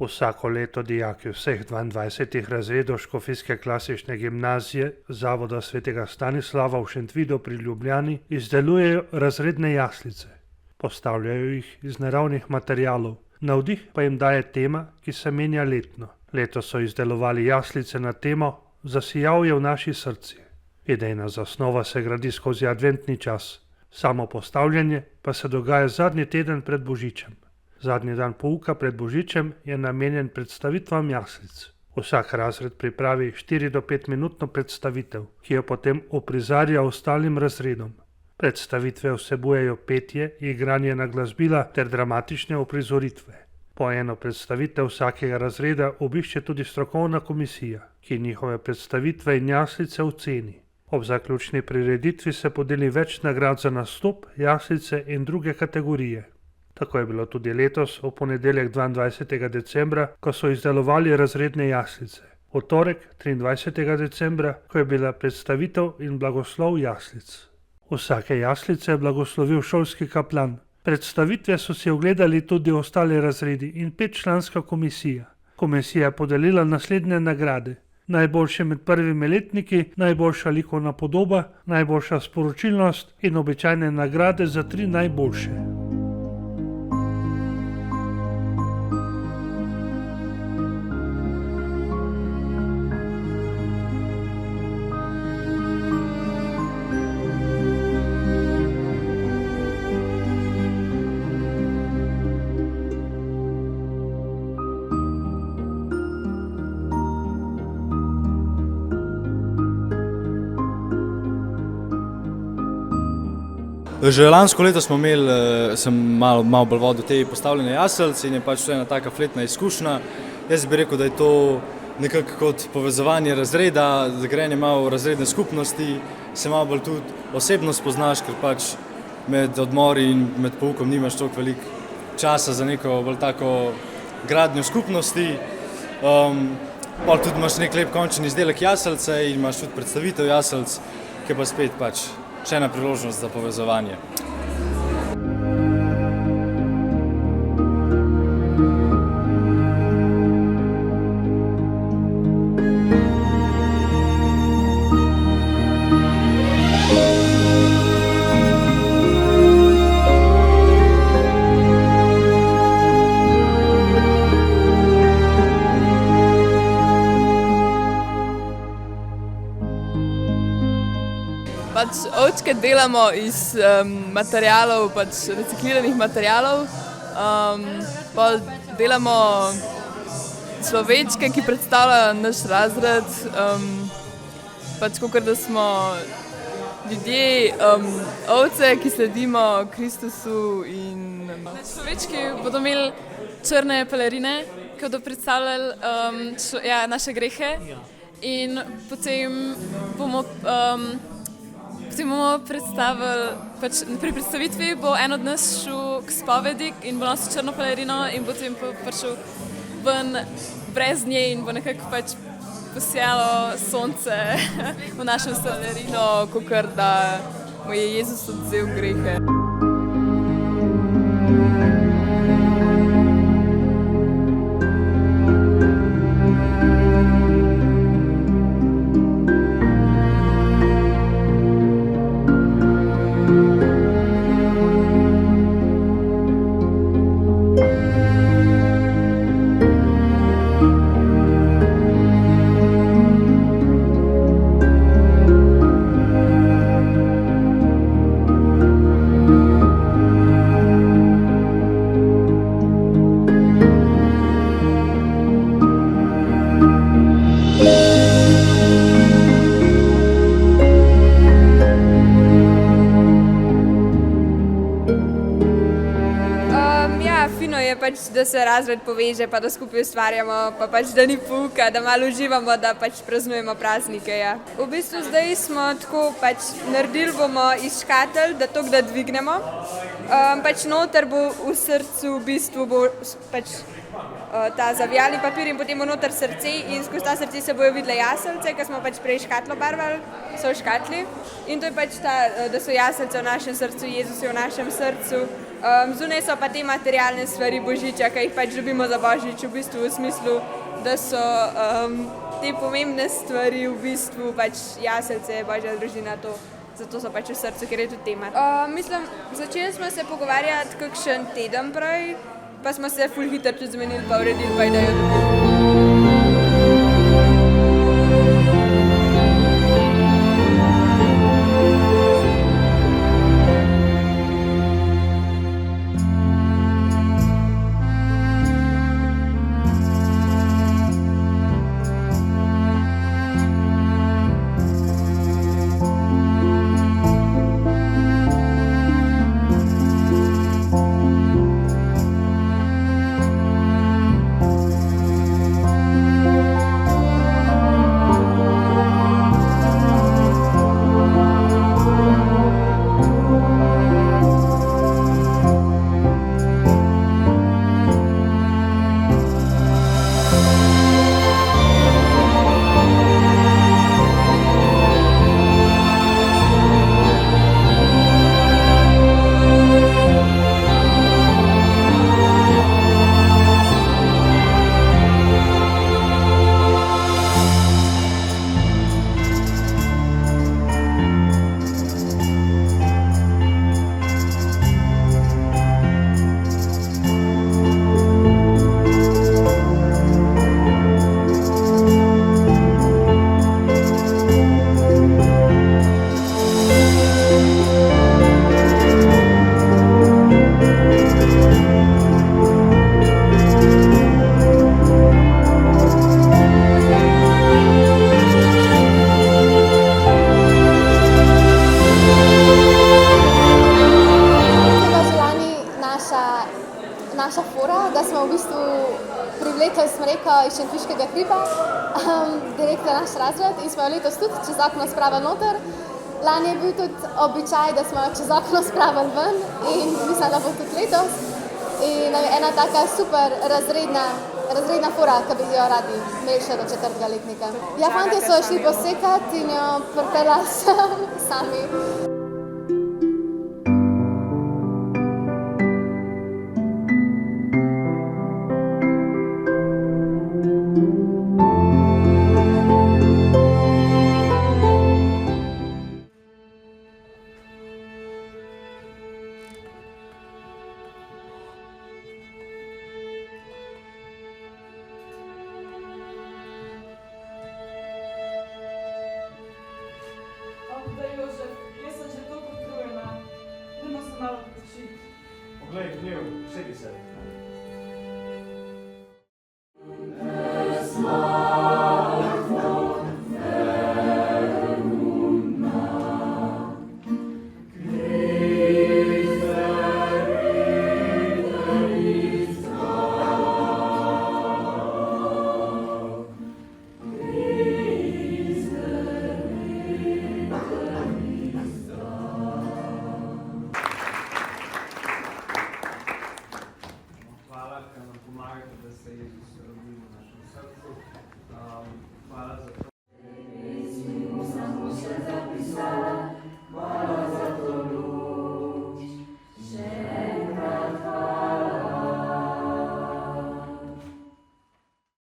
Vsako leto dijaki vseh 22 razredov Škofijske klasične gimnazije Zavoda svetega Stanislava v Šentvidu pri Ljubljani izdelujejo razredne jaslice. Postavljajo jih iz naravnih materialov, navdih pa jim daje tema, ki se menja letno. Letos so izdelovali jaslice na temo Zasijal je v naši srci. Idejna zasnova se gradi skozi adventni čas, samo postavljanje pa se dogaja zadnji teden pred Božičem. Zadnji dan pouka pred Božičem je namenjen predstavitvam jaslic. Vsak razred pripravi 4 do 5 minutno predstavitev, ki jo potem uprizarja ostalim razredom. Predstavitve vsebujejo petje, igranje na glasbila ter dramatične uprizoritve. Po eno predstavitev vsakega razreda obišče tudi strokovna komisija, ki njihove predstavitve in jaslice oceni. Ob zaključni prireditvi se podeli več nagrad za nastop, jaslice in druge kategorije. Tako je bilo tudi letos v ponedeljek 22. decembra, ko so izdelovali razredne jaslice. V torek 23. decembra, ko je bila predstavitev in blagoslov jaslic. Vsake jaslice je blagoslovil šolski kaplan. Predstavitve so si ogledali tudi ostali razredi in 5-članska komisija. Komisija je podelila naslednje nagrade: najboljše med prvimi letniki, najboljša likovna podoba, najboljša sporočilnost in običajne nagrade za 3 najboljše. Že lansko leto smo imeli, sem malo bolj vodil te postavljene jaslice in je pač ena taka fletna izkušnja. Jaz bi rekel, da je to nekako kot povezovanje razreda, da grejanje malo razredne skupnosti, se malo bolj tudi osebno spoznaš, ker pač med odmori in med poukom nimaš toliko veliko časa za neko bolj tako gradnjo skupnosti. Pol tudi imaš nek lep končni izdelek jaslice in imaš tudi predstavitev jaslic, ki pa spet pač še ena priložnost za povezovanje. Ovčke delamo iz materialov, recikliranih materialov. Delamo človečke, ki predstavljajo naš razred. Kakor da smo ljudje, ovce, ki sledimo Kristusu. Človečki bodo imeli črne pelerine, ki bodo predstavljali naše grehe. In potem bomo predstavili, pri predstavitvi bo en od nas šel k spovedi in bo nosil črno pelerino in potem prišel ven brez nje in bo nekako posijalo sonce v našem srcu, kakor da mu je Jezus odvzel grehe. Da se razred poveže, pa da skupaj ustvarjamo, pa da ni pouka, da malo uživamo, da praznujemo praznike. Ja. V bistvu zdaj smo tako naredili bomo iz škatelj, da dvignemo. Noter bo v srcu v bistvu bo ta zavijalni papir in potem bo noter srce in skozi ta srce se bojo videle jaslice, ki smo prej škatlo barvali, so v škatli. In to je da so jaslice v našem srcu, Jezus je v našem srcu. Zunaj so pa te materialne stvari božiča, ki jih pač dobimo za božič, v bistvu v smislu, da so te pomembne stvari v bistvu pač jaslice, božja družina, to. Zato so pač v srcu, ker je tudi tema. Mislim, začeli smo se pogovarjati kakšen teden prej, pa smo se ful hitro tudi zmenili pa uredili, pa idejo dobili. Naša fora, da smo v bistvu privlekli smreko iz Šentviškega hriba, direkt v naš razred in smo jo letos tudi čez okno spravili noter. Lani je bil tudi običaj, da smo jo čez okno spravili ven in mislim, da bo tudi letos. In ena taka super razredna fora, ki bi jo radi imeli še do 4. letnika. Ja, fantje so šli posekati in jo pripeljali sami. Jaz sem že toliko utrujena, dajmo se malo počiti. Poglej, Gnjev, sedi se.